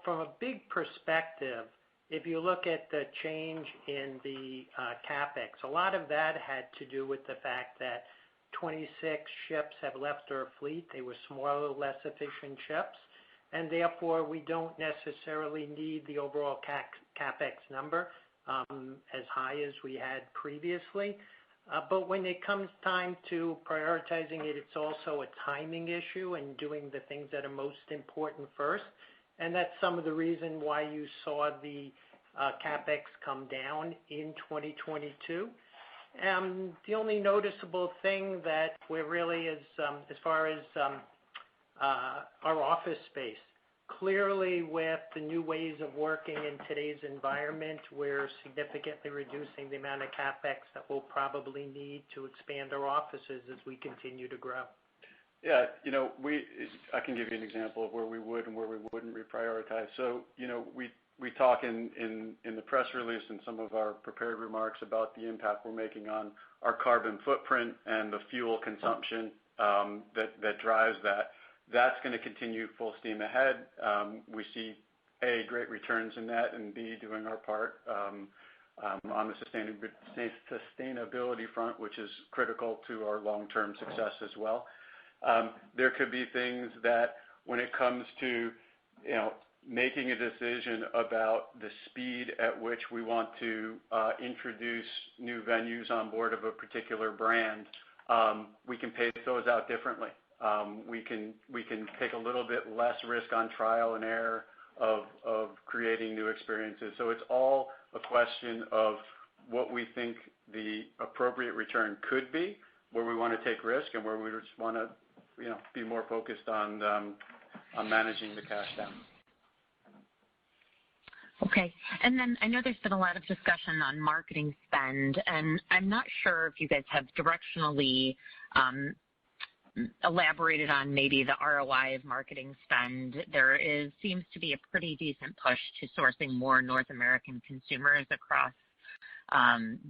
From a big perspective, if you look at the change in the CapEx, a lot of that had to do with the fact that 26 ships have left our fleet. They were smaller, less efficient ships, and therefore we don't necessarily need the overall CapEx number as high as we had previously. But when it comes time to prioritizing it, it's also a timing issue and doing the things that are most important first. And that's some of the reason why you saw the CapEx come down in 2022. The only noticeable thing that we're really is as far as our office space. Clearly, with the new ways of working in today's environment, we're significantly reducing the amount of CapEx that we'll probably need to expand our offices as we continue to grow. Yeah, I can give you an example of where we would and where we wouldn't reprioritize. So, we talk in the press release and some of our prepared remarks about the impact we're making on our carbon footprint and the fuel consumption that drives that. That's going to continue full steam ahead. We see A, great returns in that, and B, doing our part on the sustainability front, which is critical to our long-term success as well. There could be things that when it comes to, making a decision about the speed at which we want to introduce new venues on board of a particular brand, we can pace those out differently. We can take a little bit less risk on trial and error of creating new experiences. So it's all a question of what we think the appropriate return could be, where we want to take risk, and where we just want to, be more focused on managing the cash down. Okay. And then I know there's been a lot of discussion on marketing spend, and I'm not sure if you guys have directionally elaborated on maybe the ROI of marketing spend. There seems to be a pretty decent push to sourcing more North American consumers across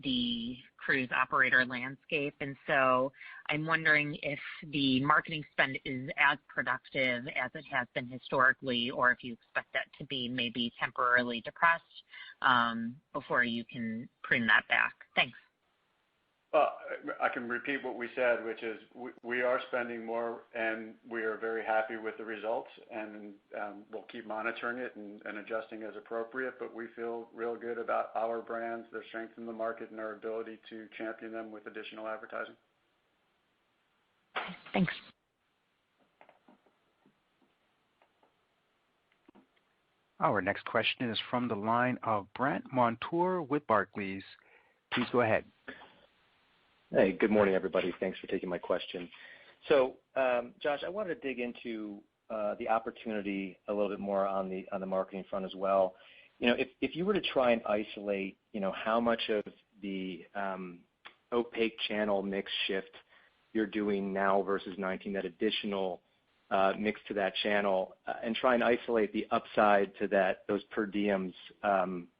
the cruise operator landscape. And so I'm wondering if the marketing spend is as productive as it has been historically, or if you expect that to be maybe temporarily depressed before you can bring that back. Thanks. Well, I can repeat what we said, which is we are spending more, and we are very happy with the results, and we'll keep monitoring it and adjusting as appropriate, but we feel real good about our brands, their strength in the market, and our ability to champion them with additional advertising. Thanks. Our next question is from the line of Brandt Montour with Barclays. Please go ahead. Hey, good morning, everybody. Thanks for taking my question. So, Josh, I wanted to dig into the opportunity a little bit more on the marketing front as well. If you were to try and isolate, how much of the opaque channel mix shift you're doing now versus 19, that additional mix to that channel, and try and isolate the upside to those per diems,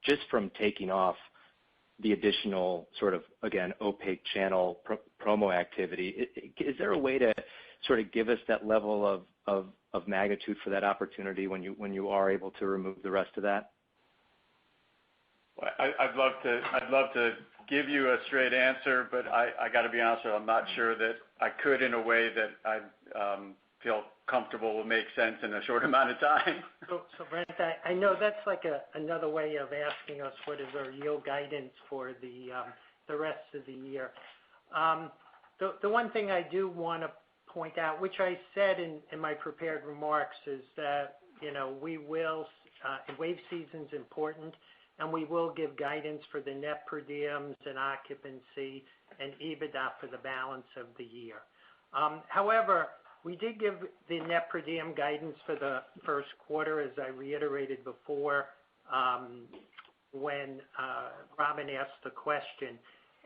just from taking off the additional sort of, again, opaque channel promo activity. Is there a way to sort of give us that level of magnitude for that opportunity when you are able to remove the rest of that? Well, I'd love to give you a straight answer, but I got to be honest with you, I'm not sure that I could in a way that I feel comfortable will make sense in a short amount of time. So Brent, I know that's like another way of asking us what is our yield guidance for the rest of the year. The one thing I do want to point out, which I said in my prepared remarks, is that we will wave season's important, and we will give guidance for the net per diems and occupancy and EBITDA for the balance of the year. However, we did give the net per diem guidance for the first quarter, as I reiterated before when Robin asked the question.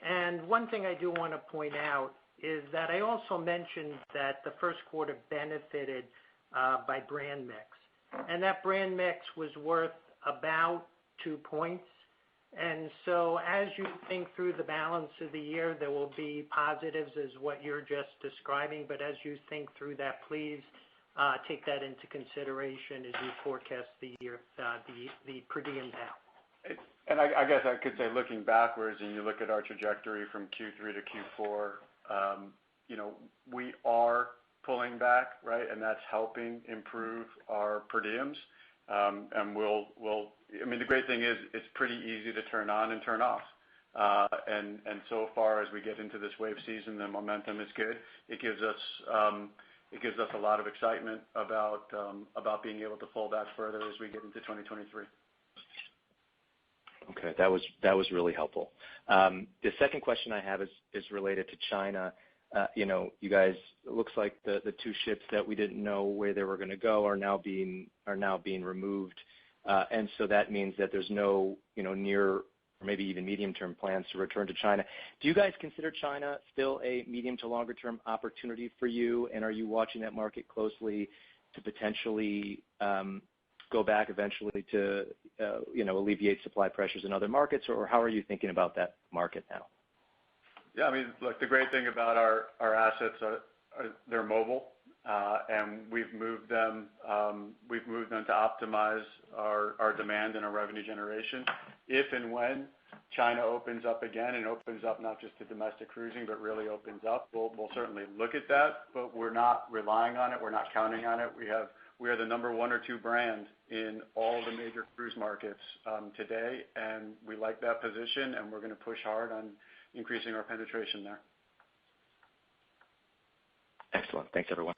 And one thing I do want to point out is that I also mentioned that the first quarter benefited by brand mix. And that brand mix was worth about 2 points. And so as you think through the balance of the year, there will be positives as what you're just describing. But as you think through that, please take that into consideration as you forecast the year, the per diem down. And I guess I could say, looking backwards, and you look at our trajectory from Q3 to Q4, we are pulling back, right, and that's helping improve our per diems. And the great thing is it's pretty easy to turn on and turn off. And so far as we get into this wave season, the momentum is good. It gives us a lot of excitement about being able to pull back further as we get into 2023. Okay, that was really helpful. The second question I have is related to China. You guys, it looks like the two ships that we didn't know where they were going to go are now being removed, and so that means that there's no near or maybe even medium-term plans to return to China. Do you guys consider China still a medium to longer-term opportunity for you, and are you watching that market closely to potentially go back eventually to alleviate supply pressures in other markets, or how are you thinking about that market now? Yeah, look, the great thing about our assets are they're mobile, and we've moved them to optimize our demand and our revenue generation. If and when China opens up again, and opens up not just to domestic cruising, but really opens up, we'll certainly look at that, but we're not relying on it. We're not counting on it. We are the number 1 or 2 brand in all the major cruise markets today, and we like that position, and we're going to push hard on increasing our penetration there. Excellent. Thanks, everyone.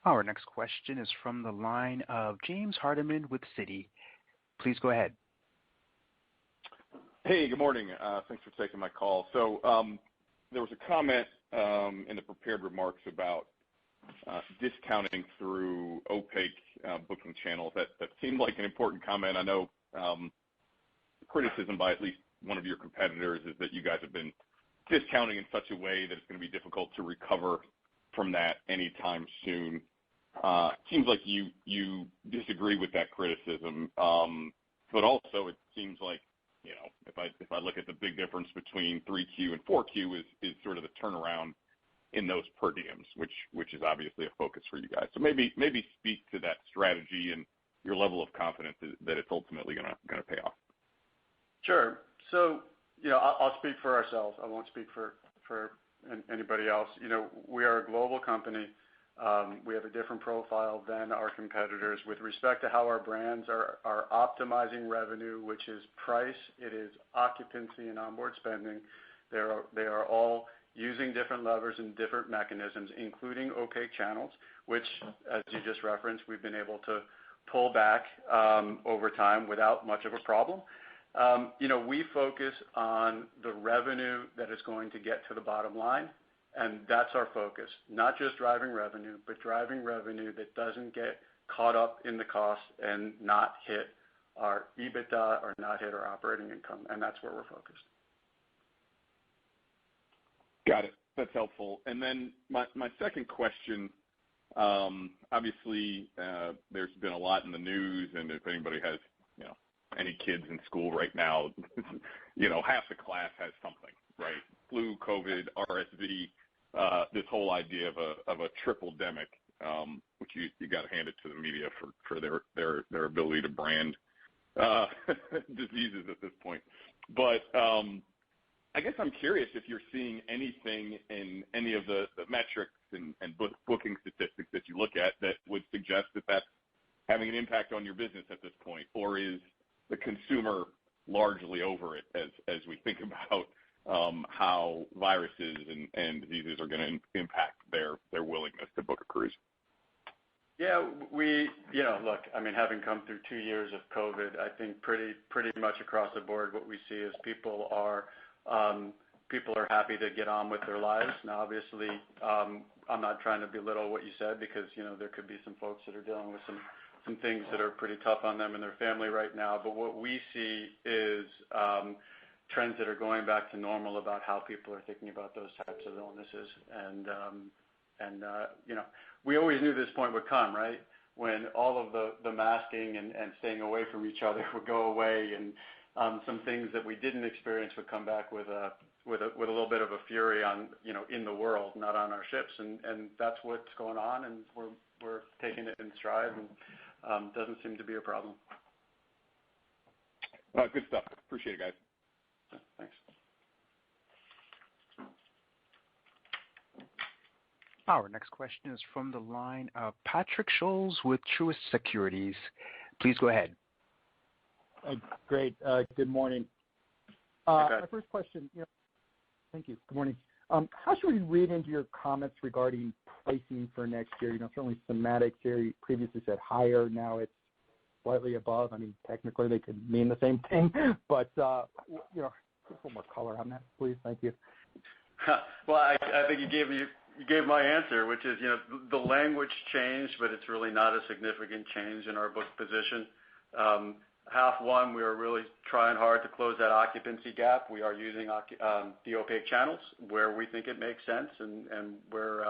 Our next question is from the line of James Hardiman with Citi. Please go ahead. Hey, good morning. Thanks for taking my call. So there was a comment in the prepared remarks about discounting through opaque booking channels. That seemed like an important comment. I know criticism by at least one of your competitors is that you guys have been discounting in such a way that it's going to be difficult to recover from that anytime soon. Seems like you disagree with that criticism, but also it seems like if I look at the big difference between 3Q and 4Q is sort of the turnaround in those per diems, which is obviously a focus for you guys. So maybe speak to that strategy and your level of confidence that it's ultimately going to pay off. Sure. So, I'll speak for ourselves. I won't speak for anybody else. We are a global company. We have a different profile than our competitors with respect to how our brands are optimizing revenue, which is price, it is occupancy and onboard spending. They are all using different levers and different mechanisms, including opaque channels, which, as you just referenced, we've been able to pull back over time without much of a problem. We focus on the revenue that is going to get to the bottom line, and that's our focus. Not just driving revenue, but driving revenue that doesn't get caught up in the cost and not hit our EBITDA or not hit our operating income, and that's where we're focused. Got it. That's helpful. And then my second question, obviously, there's been a lot in the news, and if anybody has, any kids in school right now, half the class has something, right? Flu, COVID, RSV, this whole idea of a triple-demic, which you got to hand it to the media for their ability to brand diseases at this point. But I guess I'm curious if you're seeing anything in any of the metrics and booking statistics that you look at that would suggest that that's having an impact on your business at this point, or is the consumer largely over it as we think about how viruses and diseases are going to impact their willingness to book a cruise? Yeah, look, having come through 2 years of COVID, I think pretty much across the board what we see is people are happy to get on with their lives. Now, obviously, I'm not trying to belittle what you said because, there could be some folks that are dealing with some things that are pretty tough on them and their family right now. But what we see is trends that are going back to normal about how people are thinking about those types of illnesses. And we always knew this point would come, right? When all of the masking and staying away from each other would go away, and some things that we didn't experience would come back with a little bit of a fury on, in the world, not on our ships, and that's what's going on, and we're taking it in stride, and doesn't seem to be a problem. Good stuff. Appreciate it, guys. Thanks. Our next question is from the line of Patrick Scholes with Truist Securities. Please go ahead. Great. Good morning. Okay. My first question, thank you. Good morning. How should we read into your comments regarding pricing for next year? Certainly Semantics here, you previously said higher, now it's slightly above. Technically they could mean the same thing, but, just a little more color on that, please. Thank you. Well, I think you gave my answer, which is, the language changed, but it's really not a significant change in our book position. Half one, we are really trying hard to close that occupancy gap. We are using the opaque channels where we think it makes sense, and where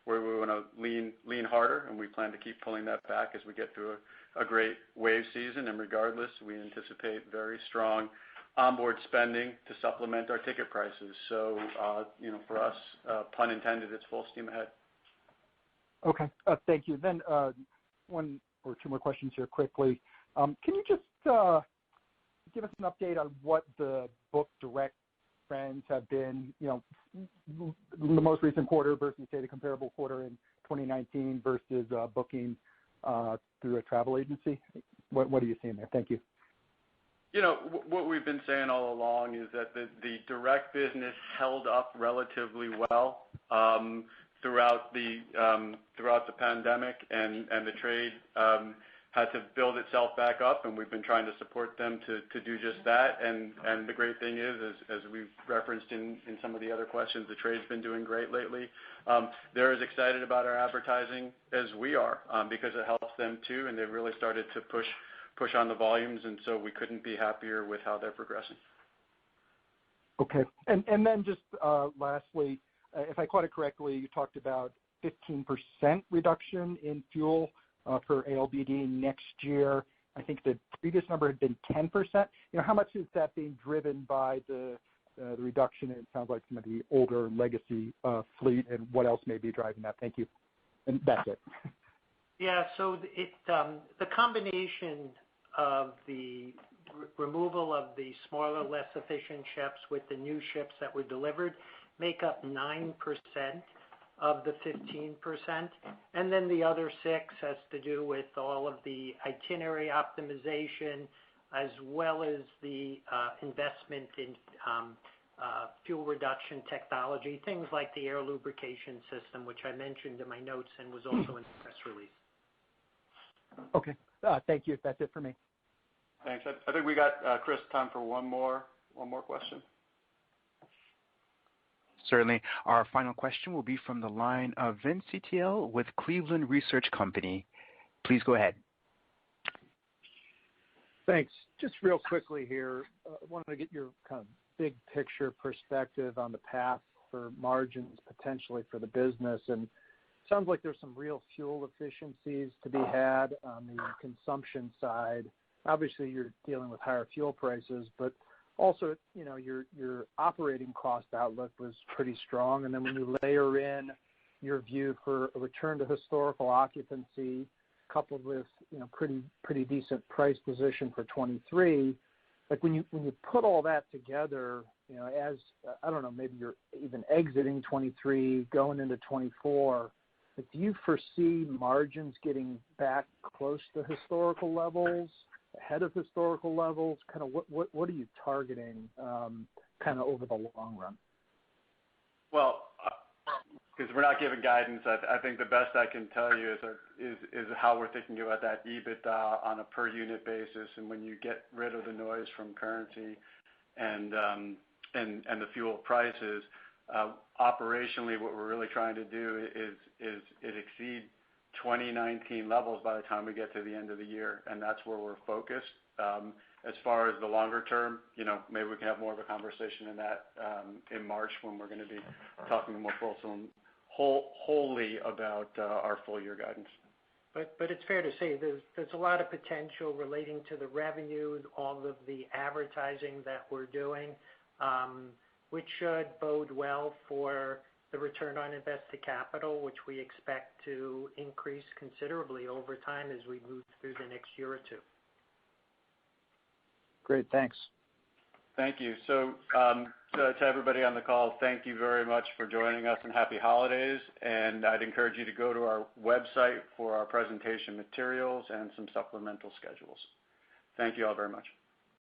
we want to lean harder, and we plan to keep pulling that back as we get through a great wave season. And regardless, we anticipate very strong onboard spending to supplement our ticket prices. So, for us, pun intended, it's full steam ahead. Okay. Thank you. Then one or two more questions here quickly. Can you just give us an update on what the book direct trends have been, the most recent quarter versus, say, the comparable quarter in 2019 versus booking through a travel agency? What are you seeing there? Thank you. What we've been saying all along is that the direct business held up relatively well throughout the pandemic, and the trade had to build itself back up, and we've been trying to support them to do just that. And the great thing is, as we've referenced in some of the other questions, the trade's been doing great lately. They're as excited about our advertising as we are, because it helps them too, and they've really started to push on the volumes, and so we couldn't be happier with how they're progressing. Okay. And then just lastly, if I caught it correctly, you talked about 15% reduction in fuel per ALBD next year. I think the previous number had been 10%. How much is that being driven by the reduction? It sounds like some of the older legacy fleet, and what else may be driving that? Thank you. And that's it. Yeah, so the combination of the removal of the smaller, less efficient ships with the new ships that were delivered make up 9% of the 15%. And then the other 6 has to do with all of the itinerary optimization, as well as the investment in fuel reduction technology, things like the air lubrication system, which I mentioned in my notes and was also in the press release. Okay. Thank you. That's it for me. Thanks. I think we got, Chris, time for one more question. Certainly. Our final question will be from the line of Vince Ciepiel with Cleveland Research Company. Please go ahead. Thanks. Just real quickly here, I wanted to get your kind of big picture perspective on the path for margins potentially for the business. And it sounds like there's some real fuel efficiencies to be had on the consumption side. Obviously, you're dealing with higher fuel prices, but also, your operating cost outlook was pretty strong. And then when you layer in your view for a return to historical occupancy, coupled with pretty decent price position for 23, like when you put all that together, as I don't know, maybe you're even exiting 23, going into 24. Like, do you foresee margins getting back close to historical levels, ahead of historical levels? Kind of what are you targeting, kind of over the long run? Well, because we're not giving guidance, I think the best I can tell you is how we're thinking about that EBITDA on a per unit basis, and when you get rid of the noise from currency and the fuel prices, operationally, what we're really trying to do is exceed 2019 levels by the time we get to the end of the year, and that's where we're focused. As far as the longer term, maybe we can have more of a conversation in that in March when we're going to be talking more wholly about our full year guidance. But it's fair to say there's a lot of potential relating to the revenue, all of the advertising that we're doing, which should bode well for the return on invested capital, which we expect to increase considerably over time as we move through the next year or two. Great, thanks. Thank you. So to everybody on the call, thank you very much for joining us and happy holidays. And I'd encourage you to go to our website for our presentation materials and some supplemental schedules. Thank you all very much.